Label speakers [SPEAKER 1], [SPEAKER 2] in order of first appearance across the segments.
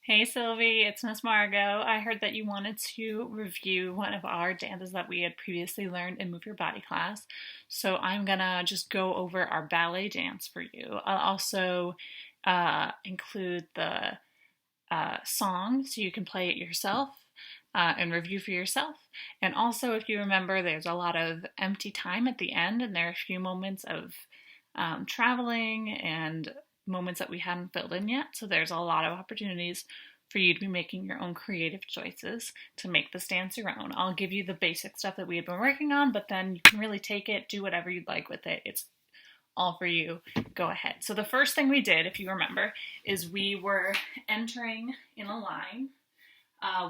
[SPEAKER 1] Hey Sylvie, it's Miss Margot. I heard that you wanted to review one of our dances that we had previously learned in Move Your Body class. So I'm gonna just go over our ballet dance for you. I'll also include the song so you can play it yourself and review for yourself. And also, if you remember, there's a lot of empty time at the end, and there are a few moments of traveling and moments that we hadn't filled in yet. So there's a lot of opportunities for you to be making your own creative choices to make this dance your own. I'll give you the basic stuff that we had been working on, but then you can really take it, do whatever you'd like with it. It's all for you. Go ahead. So the first thing we did, if you remember, is we were entering in a line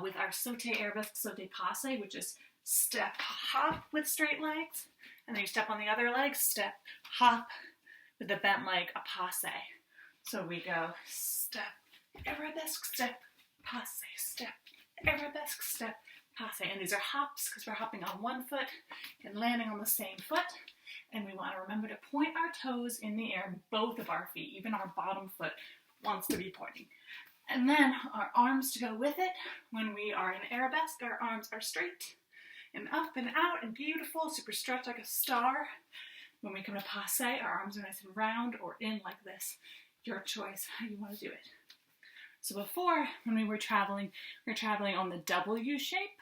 [SPEAKER 1] with our sauté arabesque sauté passe, which is step hop with straight legs, and then you step on the other leg, step hop with the bent leg, a passe. So we go step arabesque, step passe, step arabesque, step passe, and these are hops because we're hopping on one foot and landing on the same foot. And we want to remember to point our toes in the air, both of our feet, even our bottom foot wants to be pointing. And then our arms to go with it. When we are in arabesque, our arms are straight and up and out and beautiful, super stretched like a star. When we come to passe, our arms are nice and round or in like this. Your choice how you want to do it. So before, when we were traveling on the W shape.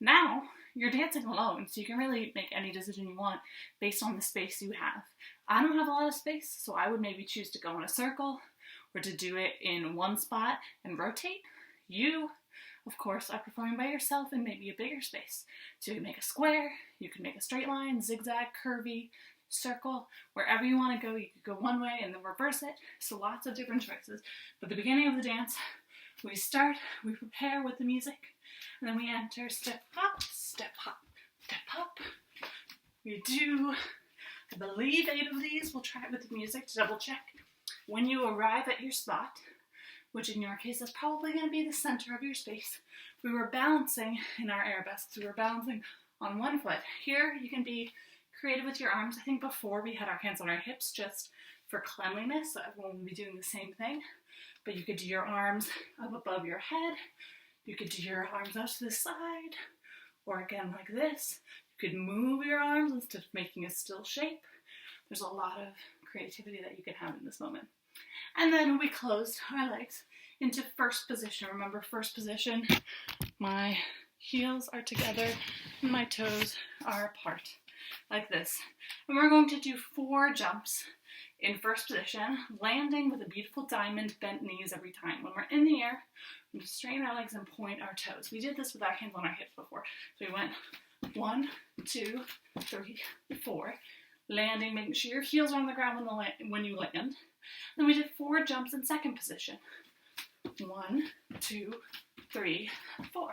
[SPEAKER 1] Now, you're dancing alone, so you can really make any decision you want based on the space you have. I don't have a lot of space, so I would maybe choose to go in a circle or to do it in one spot and rotate. You, of course, are performing by yourself in maybe a bigger space. So you can make a square, you can make a straight line, zigzag, curvy, circle, wherever you want to go. You could go one way and then reverse it. So lots of different choices. But the beginning of the dance, we start, we prepare with the music, and then we enter step hop, step hop, step hop. We do, I believe, 8 of these. We'll try it with the music to double check. When you arrive at your spot, which in your case is probably going to be the center of your space, we were balancing in our arabesques. We were balancing on one foot. Here you can be creative with your arms. I think before we had our hands on our hips just for cleanliness, so everyone will be doing the same thing. But you could do your arms up above your head. You could do your arms out to the side, or again like this. You could move your arms instead of making a still shape. There's a lot of creativity that you can have in this moment. And then we closed our legs into first position. Remember, first position, my heels are together and my toes are apart, like this. And we're going to do 4 jumps in first position, landing with a beautiful diamond, bent knees every time. When we're in the air, we just straighten our legs and point our toes. We did this with our hands on our hips before. So we went 1, 2, 3, 4, landing, making sure your heels are on the ground when you land. Then we did 4 jumps in second position. 1, 2, 3, 4.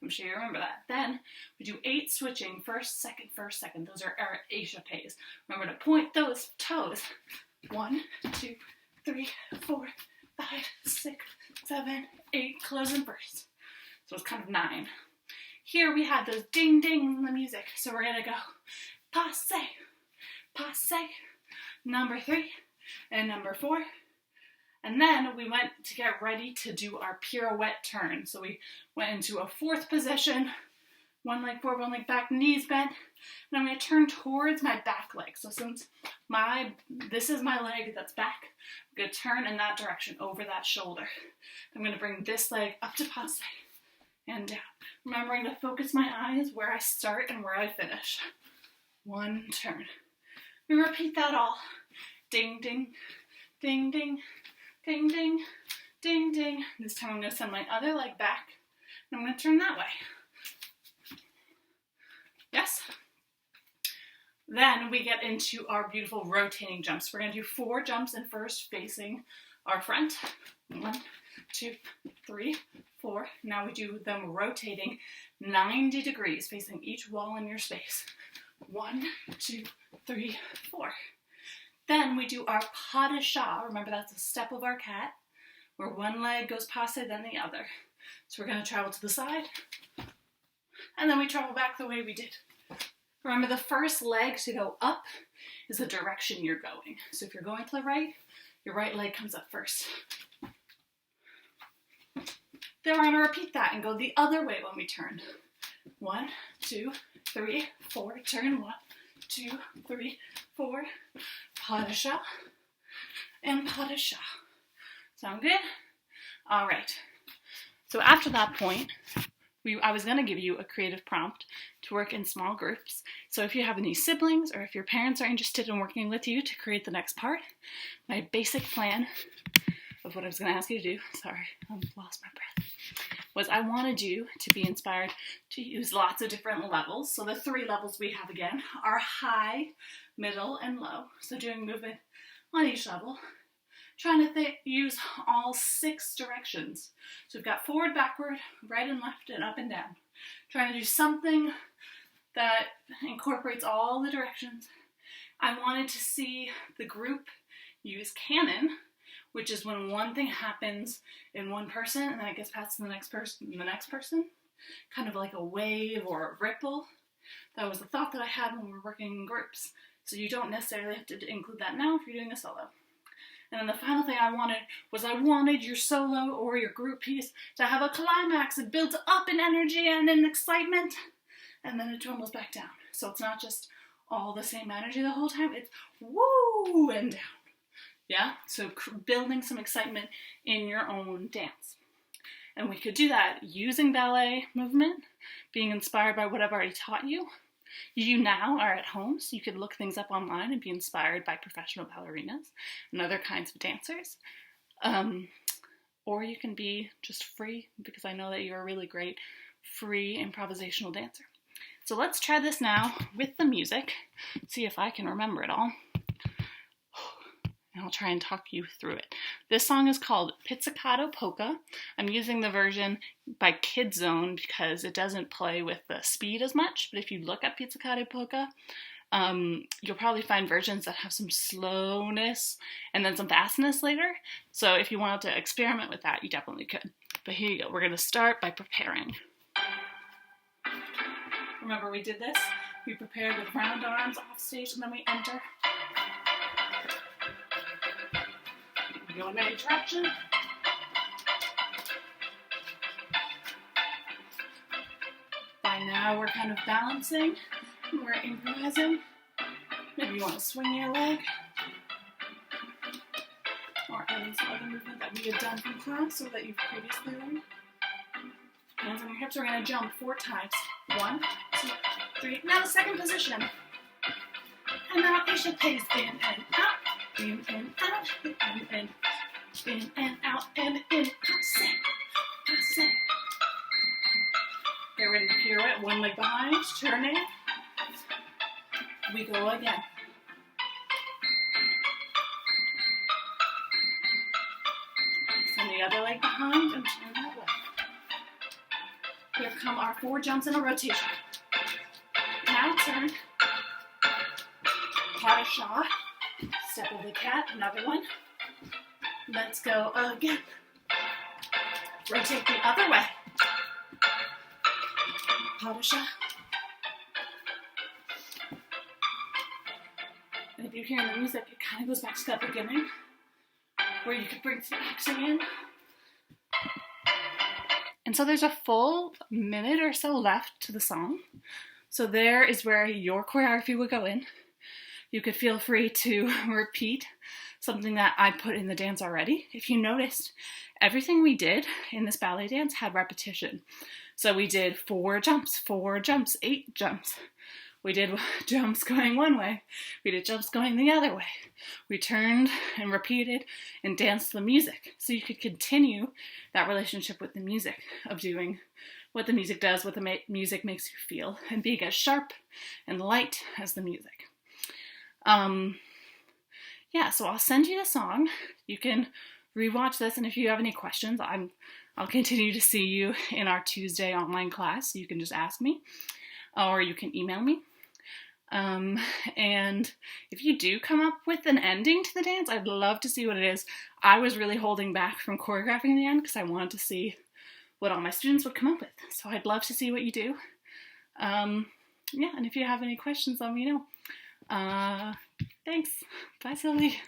[SPEAKER 1] I'm sure you remember that. Then we do 8 switching, first, second, first, second. Those are our échappés. Remember to point those toes. 1, 2, 3, 4, 5, 6, 7, 8. Closing first. So it's kind of 9. Here we had those ding dings in the music. So we're gonna go passe, passe, number 3, and number 4. And then we went to get ready to do our pirouette turn. So we went into a 4th position, one leg forward, one leg back, knees bent. And I'm going to turn towards my back leg. So since this is my leg that's back, I'm going to turn in that direction, over that shoulder. I'm going to bring this leg up to passe and down. Remembering to focus my eyes where I start and where I finish. 1 turn. We repeat that all. Ding, ding, ding, ding. Ding, ding, ding, ding. This time I'm going to send my other leg back, and I'm going to turn that way. Yes? Then we get into our beautiful rotating jumps. We're going to do 4 jumps in first, facing our front. 1, 2, 3, 4. Now we do them rotating 90 degrees, facing each wall in your space. 1, 2, 3, 4. Then we do our pas de chat. Remember, that's a step of our cat, where one leg goes passe, then the other. So we're going to travel to the side, and then we travel back the way we did. Remember, the first leg to go up is the direction you're going. So if you're going to the right, your right leg comes up first. Then we're going to repeat that and go the other way when we turn. 1, 2, 3, 4, turn 1, 2, 3, 4, pas de chat, and pas de chat. Sound good? All right. So after that point, I was going to give you a creative prompt to work in small groups. So if you have any siblings or if your parents are interested in working with you to create the next part, my basic plan of what I was going to ask you to do, sorry, I lost my breath, was I wanted you to be inspired to use lots of different levels. So the 3 levels we have again are high, middle, and low. So doing movement on each level. Trying to use all 6 directions. So we've got forward, backward, right and left, and up and down. Trying to do something that incorporates all the directions. I wanted to see the group use canon, which is when one thing happens in one person and then it gets passed to the next person and the next person. Kind of like a wave or a ripple. That was the thought that I had when we were working in groups. So you don't necessarily have to include that now if you're doing a solo. And then the final thing I wanted your solo or your group piece to have a climax. It builds up in energy and in excitement, and then it tumbles back down. So it's not just all the same energy the whole time. It's woo and down. Yeah? So building some excitement in your own dance. And we could do that using ballet movement, being inspired by what I've already taught you. You now are at home, so you could look things up online and be inspired by professional ballerinas and other kinds of dancers. Or you can be just free, because I know that you're a really great free improvisational dancer. So let's try this now with the music, see if I can remember it all. And I'll try and talk you through it. This song is called Pizzicato Polka. I'm using the version by Kidzone because it doesn't play with the speed as much, but if you look at Pizzicato Polka, you'll probably find versions that have some slowness and then some fastness later. So if you wanted to experiment with that, you definitely could. But here you go. We're going to start by preparing. Remember we did this? We prepared with round arms off stage and then we enter. Go in any direction. By now we're kind of balancing. We're improvising. Maybe you want to swing your leg. Or any other movement that we had done from class or that you've previously learned. Hands on your hips. We're going to jump 4 times. 1, 2, 3. Now the second position. And now Aisha plays in and out. In and out, in and out, and in, passe, passe. Get ready to pirouette, 1 leg behind, turning. We go again. Send the other leg behind and turn that way. Here come our 4 jumps in a rotation. Now turn. Pas de chat. Step of the cat, another one. Let's go again. Rotate the other way. Pas de chat. And if you hear the music, it kind of goes back to that beginning where you could bring some mixing in. And so there's a full minute or so left to the song. So there is where your choreography would go in. You could feel free to repeat something that I put in the dance already. If you noticed, everything we did in this ballet dance had repetition. So we did 4 jumps, 8 jumps. We did jumps going one way. We did jumps going the other way. We turned and repeated and danced the music. So you could continue that relationship with the music of doing what the music does, what the music makes you feel, and being as sharp and light as the music. So I'll send you the song. You can rewatch this, and if you have any questions, I'll continue to see you in our Tuesday online class. You can just ask me, or you can email me. And if you do come up with an ending to the dance, I'd love to see what it is. I was really holding back from choreographing the end because I wanted to see what all my students would come up with. So I'd love to see what you do. And if you have any questions, let me know. Thanks. Bye, Sylvie.